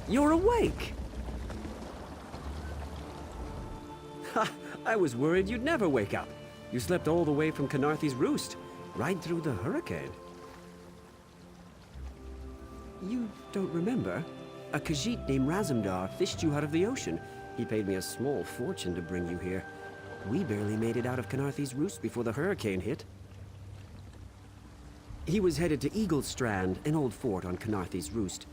You're awake! Ha! I was worried you'd never wake up. You slept all the way from Khenarthi's Roost, right through the hurricane. You don't remember? A Khajiit named Razumdar fished you out of the ocean. He paid me a small fortune to bring you here. We barely made it out of Khenarthi's Roost before the hurricane hit. He was headed to Eagle Strand, an old fort on Khenarthi's Roost.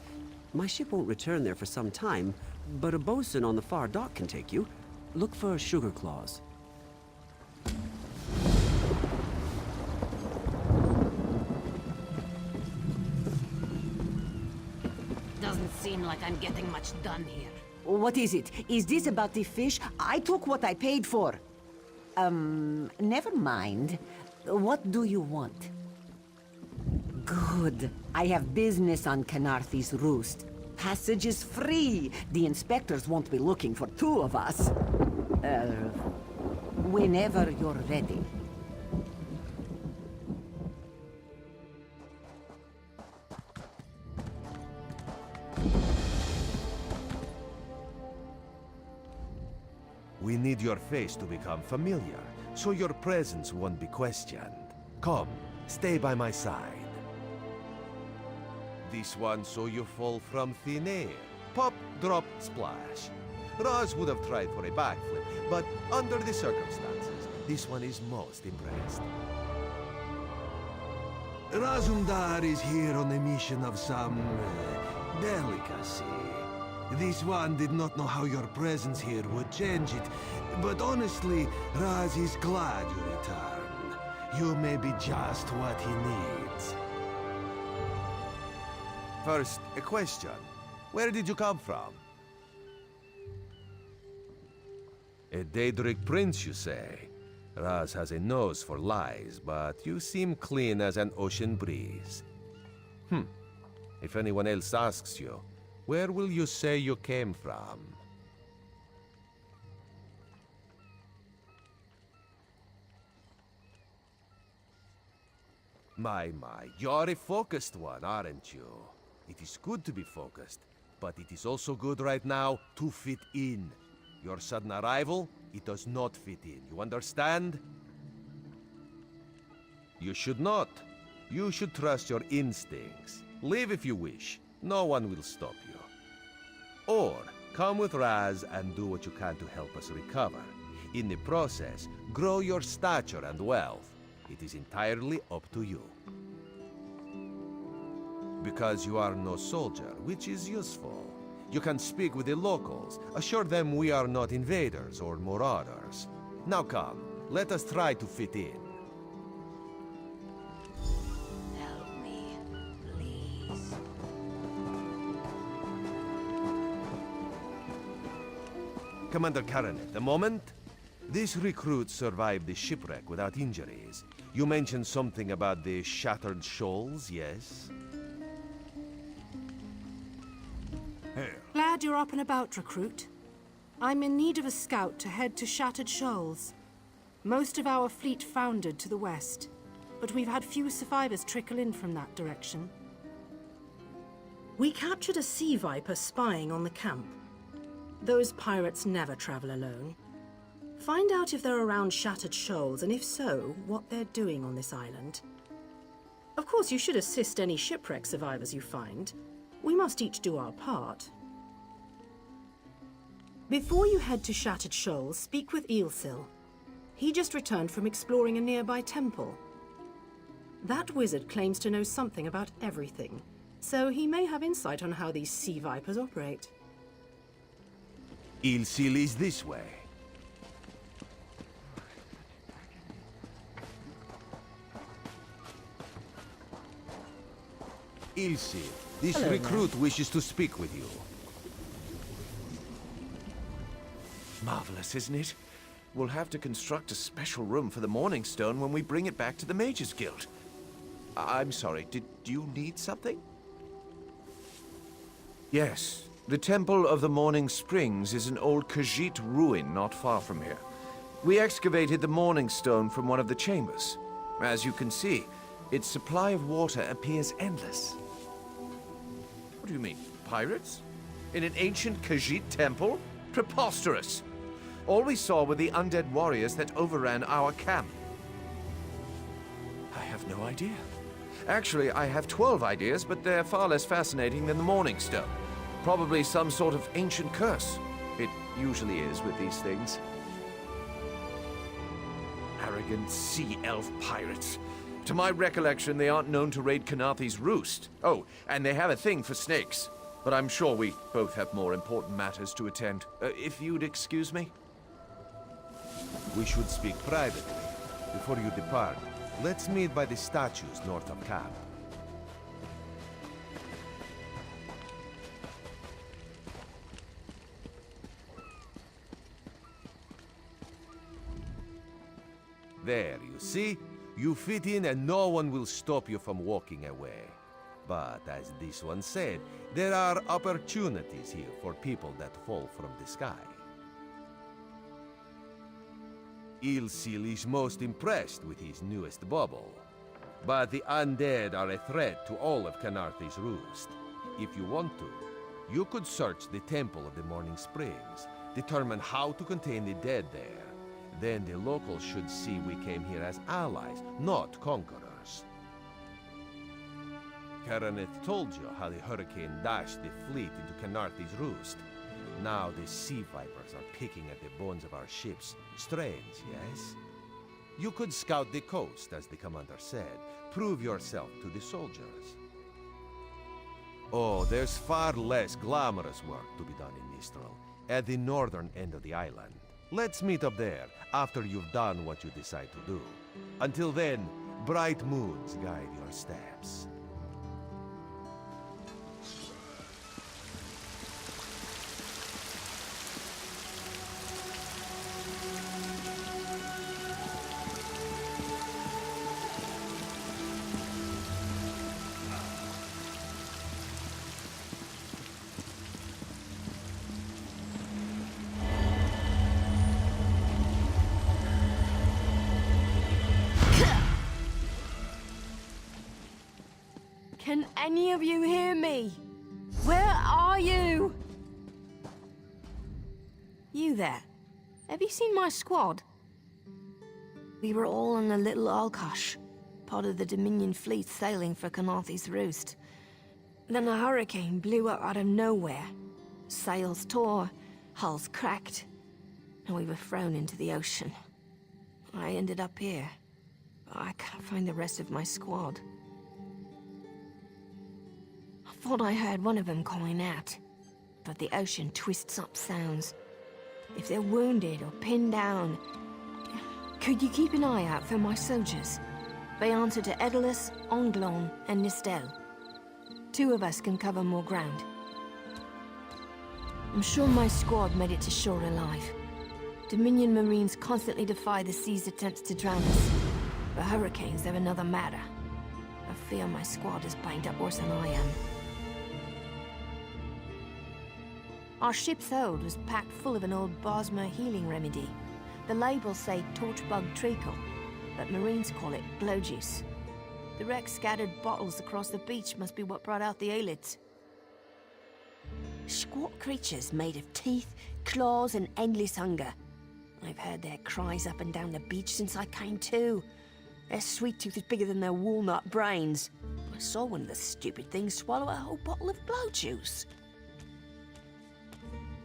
My ship won't return there for some time, but a bosun on the far dock can take you. Look for sugar claws. Doesn't seem like I'm getting much done here. What is it? Is this about the fish? I took what I paid for. Never mind. What do you want? Good. I have business on Khenarthi's Roost. Passage is free. The inspectors won't be looking for two of us. Whenever you're ready. We need your face to become familiar, so your presence won't be questioned. Come, stay by my side. This one saw you fall from thin air. Pop, drop, splash. Raz would have tried for a backflip, but under the circumstances, this one is most impressed. Razumdar is here on a mission of some delicacy. This one did not know how your presence here would change it, but honestly, Raz is glad you returned. You may be just what he needs. First, a question. Where did you come from? A Daedric prince, you say? Raz has a nose for lies, but you seem clean as an ocean breeze. If anyone else asks you, where will you say you came from? My, you're a focused one, aren't you? It is good to be focused, but it is also good right now to fit in. Your sudden arrival, it does not fit in, you understand? You should not. You should trust your instincts. Leave if you wish. No one will stop you. Or, come with Raz and do what you can to help us recover. In the process, grow your stature and wealth. It is entirely up to you. Because you are no soldier, which is useful. You can speak with the locals, assure them we are not invaders or marauders. Now come, let us try to fit in. Help me, please. Commander Caranet, a moment? This recruit survived the shipwreck without injuries. You mentioned something about the shattered shoals, yes? Glad you're up and about, recruit. I'm in need of a scout to head to Shattered Shoals. Most of our fleet foundered to the west, but we've had few survivors trickle in from that direction. We captured a sea viper spying on the camp. Those pirates never travel alone. Find out if they're around Shattered Shoals, and if so, what they're doing on this island. Of course, you should assist any shipwreck survivors you find. We must each do our part. Before you head to Shattered Shoals, speak with Eelsil. He just returned from exploring a nearby temple. That wizard claims to know something about everything, so he may have insight on how these sea vipers operate. Eelsil is this way. Eelsil, this recruit wishes to speak with you. Marvelous, isn't it? We'll have to construct a special room for the Morning Stone when we bring it back to the Mages Guild. I'm sorry, did you need something? Yes, the Temple of the Morning Springs is an old Khajiit ruin not far from here. We excavated the Morning Stone from one of the chambers. As you can see, its supply of water appears endless. What do you mean, pirates? In an ancient Khajiit temple? Preposterous! All we saw were the undead warriors that overran our camp. I have no idea. Actually, I have 12 ideas, but they're far less fascinating than the Morning Stone. Probably some sort of ancient curse. It usually is with these things. Arrogant sea elf pirates. To my recollection, they aren't known to raid Khenarthi's Roost. Oh, and they have a thing for snakes. But I'm sure we both have more important matters to attend. If you'd excuse me? We should speak privately. Before you depart, let's meet by the statues north of camp. There, you see? You fit in and no one will stop you from walking away. But as this one said, there are opportunities here for people that fall from the sky. Ilsil is most impressed with his newest bauble. But the undead are a threat to all of Khenarthi's Roost. If you want to, you could search the Temple of the Morning Springs, determine how to contain the dead there. Then the locals should see we came here as allies, not conquerors. Khenarthi told you how the hurricane dashed the fleet into Khenarthi's Roost. Now the sea vipers are picking at the bones of our ships. Strange, yes? You could scout the coast, as the commander said. Prove yourself to the soldiers. Oh, there's far less glamorous work to be done in Mistral, at the northern end of the island. Let's meet up there, after you've done what you decide to do. Until then, bright moons guide your steps. Can any of you hear me? Where are you? You there. Have you seen my squad? We were all on the little Alkosh, part of the Dominion fleet sailing for Khenarthi's Roost. Then a hurricane blew up out of nowhere. Sails tore, hulls cracked, and we were thrown into the ocean. I ended up here. I can't find the rest of my squad. I thought I heard one of them calling out, but the ocean twists up sounds. If they're wounded or pinned down, could you keep an eye out for my soldiers? They answer to Edalus, Onglon, and Nistel. 2 of us can cover more ground. I'm sure my squad made it to shore alive. Dominion Marines constantly defy the sea's attempts to drown us. But hurricanes, they're another matter. I fear my squad is banged up worse than I am. Our ship's hold was packed full of an old Bosmer healing remedy. The labels say torchbug treacle, but Marines call it blow juice. The wreck scattered bottles across the beach must be what brought out the aelids. Squat creatures made of teeth, claws, and endless hunger. I've heard their cries up and down the beach since I came to. Their sweet tooth is bigger than their walnut brains. I saw one of the stupid things swallow a whole bottle of blow juice.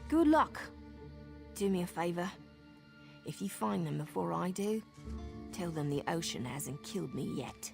Good luck. Do me a favor. If you find them before I do, tell them the ocean hasn't killed me yet.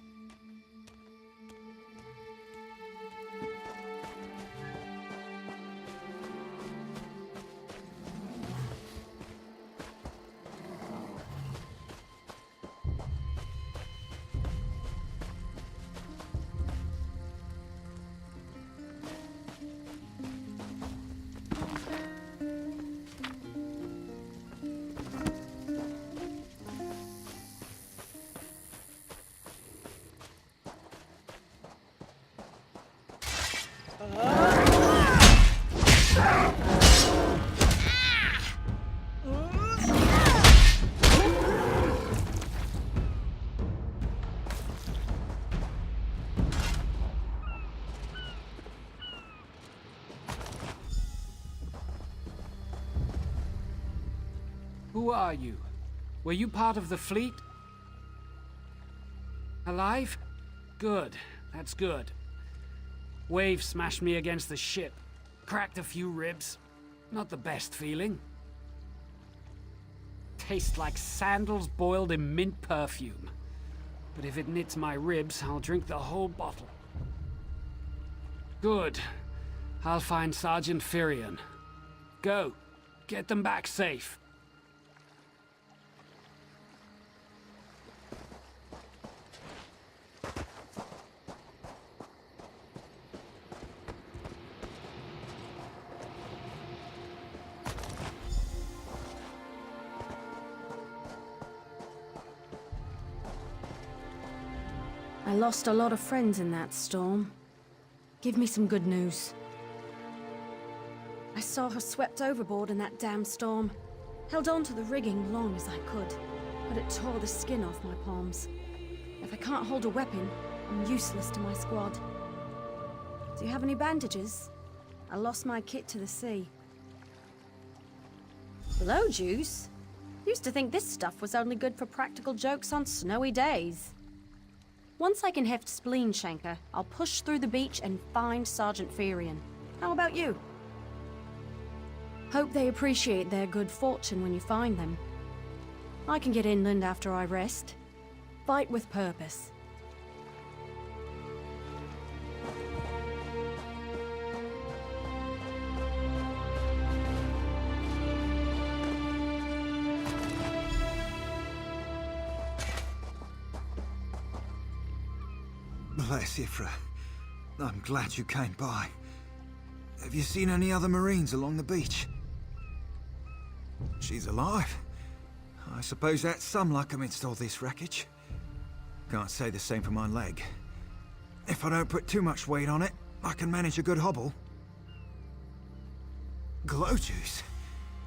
Who are you? Were you part of the fleet? Alive? Good. That's good. Wave smashed me against the ship. Cracked a few ribs. Not the best feeling. Tastes like sandals boiled in mint perfume. But if it knits my ribs, I'll drink the whole bottle. Good. I'll find Sergeant Firion. Go. Get them back safe. I lost a lot of friends in that storm. Give me some good news. I saw her swept overboard in that damn storm. Held on to the rigging long as I could, but it tore the skin off my palms. If I can't hold a weapon, I'm useless to my squad. Do you have any bandages? I lost my kit to the sea. Blow juice? Used to think this stuff was only good for practical jokes on snowy days. Once I can heft Spleen Shanker, I'll push through the beach and find Sergeant Firion. How about you? Hope they appreciate their good fortune when you find them. I can get inland after I rest. Fight with purpose. Bless Ifra. I'm glad you came by. Have you seen any other Marines along the beach? She's alive. I suppose that's some luck amidst all this wreckage. Can't say the same for my leg. If I don't put too much weight on it, I can manage a good hobble. Glow juice?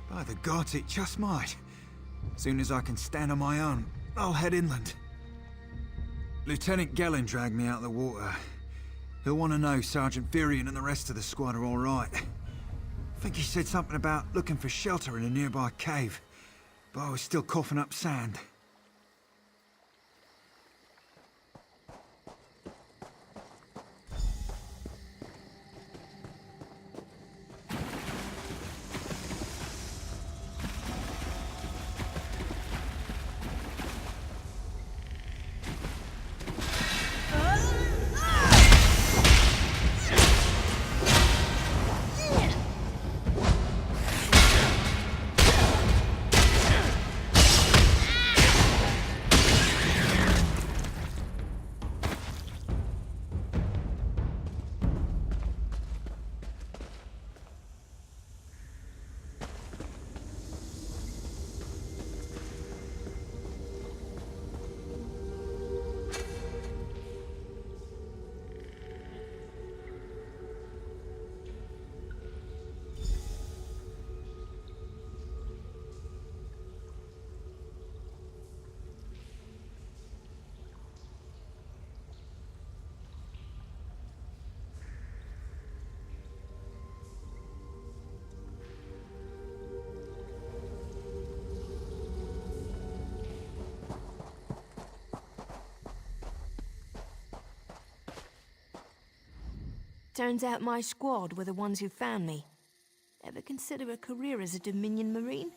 By the gods, it just might. Soon as I can stand on my own, I'll head inland. Lieutenant Gellin dragged me out of the water. He'll want to know Sergeant Firion and the rest of the squad are all right. I think he said something about looking for shelter in a nearby cave, but I was still coughing up sand. Turns out my squad were the ones who found me. Ever consider a career as a Dominion Marine?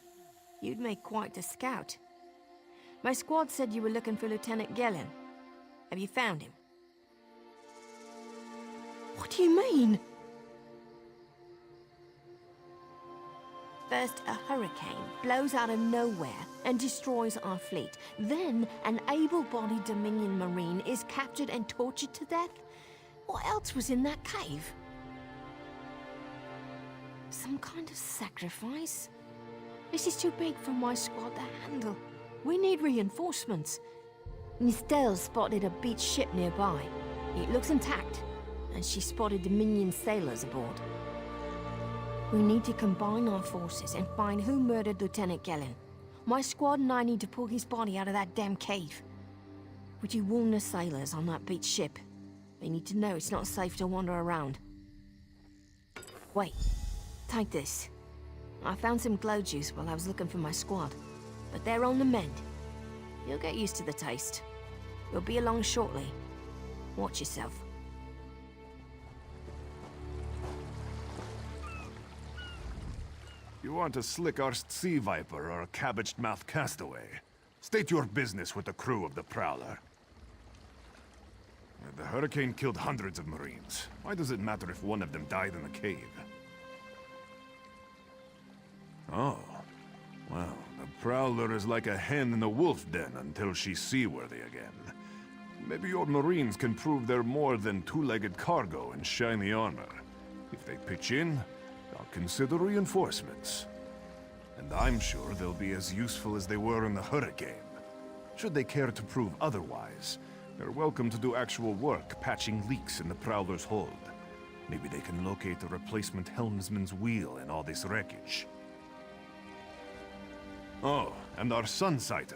You'd make quite a scout. My squad said you were looking for Lieutenant Gellin. Have you found him? What do you mean? First, a hurricane blows out of nowhere and destroys our fleet. Then, an able-bodied Dominion Marine is captured and tortured to death? What else was in that cave? Some kind of sacrifice? This is too big for my squad to handle. We need reinforcements. Nistel spotted a beached ship nearby. It looks intact, and she spotted Dominion sailors aboard. We need to combine our forces and find who murdered Lieutenant Gellin. My squad and I need to pull his body out of that damn cave. Would you warn the sailors on that beached ship? They need to know it's not safe to wander around. Wait, take this. I found some glow juice while I was looking for my squad. but they're on the mend. You'll get used to the taste. We'll be along shortly. Watch yourself. You want a slick-arsed sea viper or a cabbage-mouthed castaway? State your business with the crew of the Prowler. The hurricane killed hundreds of Marines. Why does it matter if one of them died in the cave? Oh. Well, the Prowler is like a hen in a wolf den until she's seaworthy again. Maybe your Marines can prove they're more than two-legged cargo in shiny armor. If they pitch in, I'll consider reinforcements. And I'm sure they'll be as useful as they were in the hurricane. Should they care to prove otherwise, they're welcome to do actual work patching leaks in the Prowler's hold. Maybe they can locate a replacement helmsman's wheel in all this wreckage. Oh, and our Sunsighter.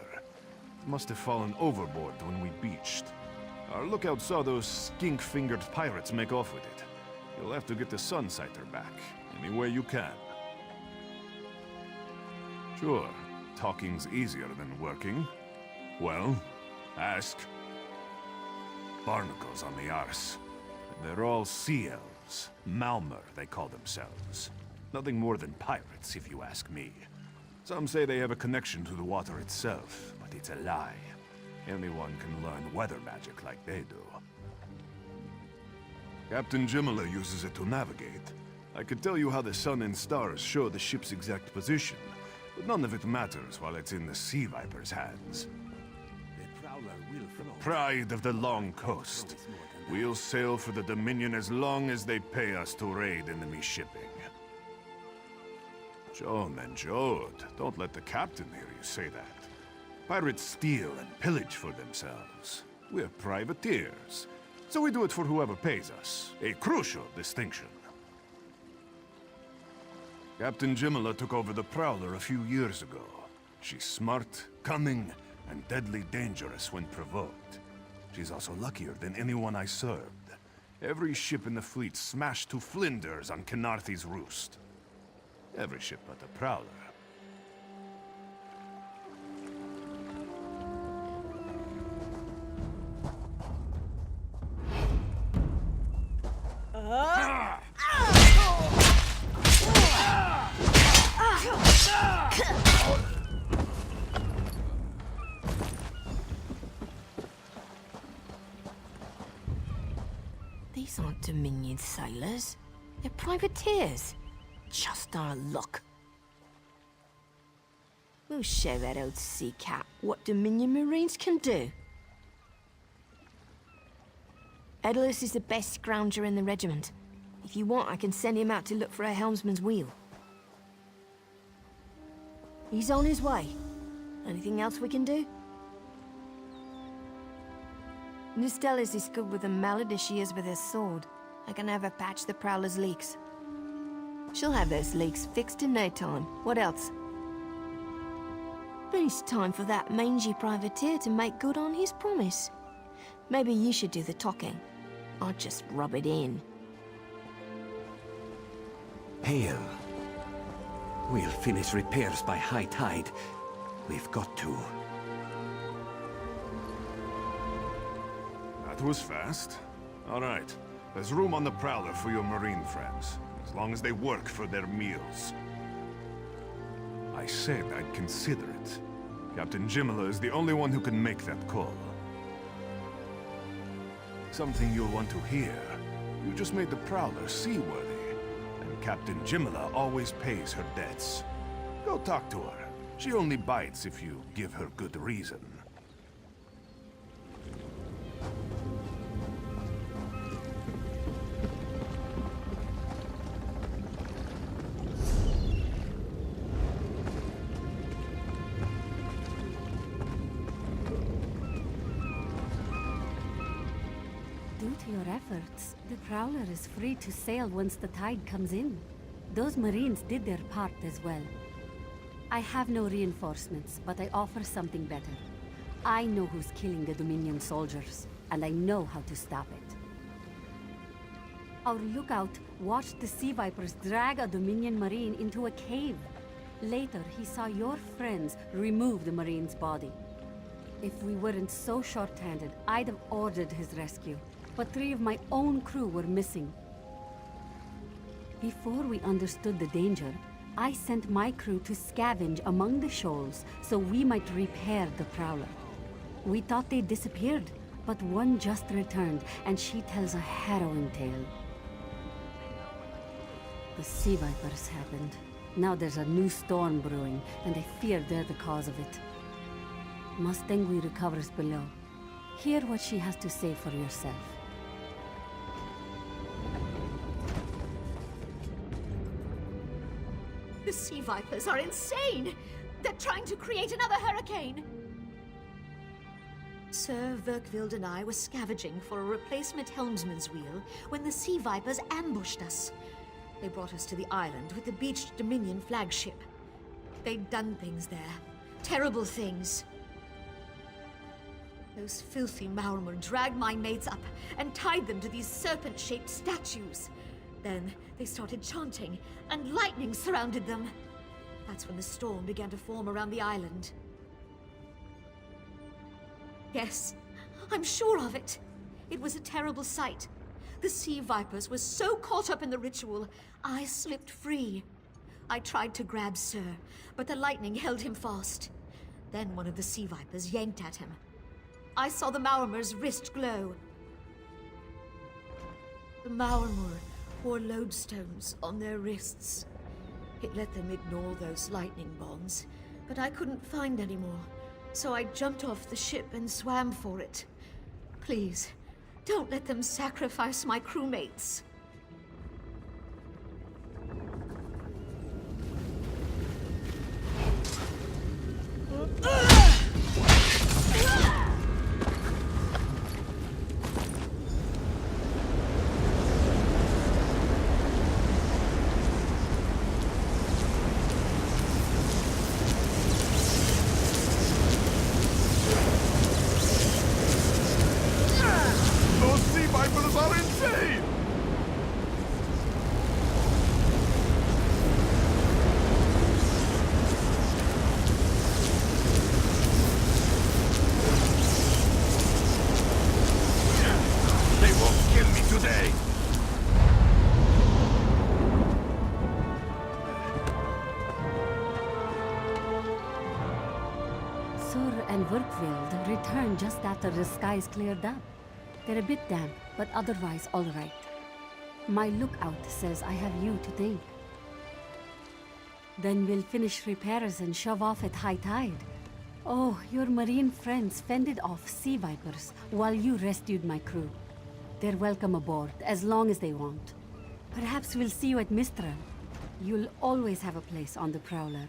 It must have fallen overboard when we beached. Our lookout saw those skink-fingered pirates make off with it. You'll have to get the Sunsighter back, any way you can. Sure, talking's easier than working. Well, ask. Barnacles on the arse. They're all sea elves. Malmer, they call themselves. Nothing more than pirates, if you ask me. Some say they have a connection to the water itself, but it's a lie. Anyone can learn weather magic like they do. Captain Jimala uses it to navigate. I could tell you how the sun and stars show the ship's exact position, but none of it matters while it's in the Sea Viper's hands. The pride of the long coast. We'll sail for the Dominion as long as they pay us to raid enemy shipping. Joan and Jode, don't let the captain hear you say that. Pirates steal and pillage for themselves. We're privateers, so we do it for whoever pays us. A crucial distinction. Captain Jimala took over the Prowler a few years ago. She's smart, cunning, and deadly dangerous when provoked. She's also luckier than anyone I served. Every ship in the fleet smashed to flinders on Khenarthi's Roost. Every ship but the Prowler. These aren't Dominion sailors. They're privateers. Just our luck. We'll show that old sea cat what Dominion Marines can do. Edalus is the best scrounger in the regiment. If you want, I can send him out to look for a helmsman's wheel. He's on his way. Anything else we can do? Nustellis is good with a mallet as she is with her sword. I can have her patch the Prowler's leaks. She'll have those leaks fixed in no time. What else? Then it's time for that mangy privateer to make good on his promise. Maybe you should do the talking. I'll just rub it in. Hail. We'll finish repairs by high tide. We've got to. That was fast. All right. There's room on the Prowler for your Marine friends, as long as they work for their meals. I said I'd consider it. Captain Jimala is the only one who can make that call. Something you'll want to hear. You just made the Prowler seaworthy, and Captain Jimala always pays her debts. Go talk to her. She only bites if you give her good reason. Due to your efforts, the Prowler is free to sail once the tide comes in. Those Marines did their part as well. I have no reinforcements, but I offer something better. I know who's killing the Dominion soldiers, and I know how to stop it. Our lookout watched the Sea Vipers drag a Dominion Marine into a cave. Later, he saw your friends remove the Marine's body. If we weren't so short-handed, I'd have ordered his rescue. But 3 of my own crew were missing. Before we understood the danger, I sent my crew to scavenge among the shoals so we might repair the Prowler. We thought they disappeared, but one just returned, and she tells a harrowing tale. The Sea Vipers happened. Now there's a new storm brewing, and I fear they're the cause of it. Mustangui recovers below. Hear what she has to say for yourself. The Sea Vipers are insane! They're trying to create another hurricane! Sir Vulkhel and I were scavenging for a replacement helmsman's wheel when the Sea Vipers ambushed us. They brought us to the island with the beached Dominion flagship. They'd done things there. Terrible things. Those filthy Maormer dragged my mates up and tied them to these serpent-shaped statues. Then they started chanting, and lightning surrounded them. That's when the storm began to form around the island. Yes, I'm sure of it. It was a terrible sight. The Sea Vipers were so caught up in the ritual, I slipped free. I tried to grab Sir, but the lightning held him fast. Then one of the Sea Vipers yanked at him. I saw the Maormer's wrist glow. The Maormer wore lodestones on their wrists. It let them ignore those lightning bonds, but I couldn't find any more. So I jumped off the ship and swam for it. Please, don't let them sacrifice my crewmates. Those sea vipers are insane! They won't kill me today! Sur and Vulkhel returned just after the skies cleared up. They're a bit damp, but otherwise all right. My lookout says I have you to thank. Then we'll finish repairs and shove off at high tide. Oh, your marine friends fended off sea vipers while you rescued my crew. They're welcome aboard, as long as they want. Perhaps we'll see you at Mistral. You'll always have a place on the Prowler.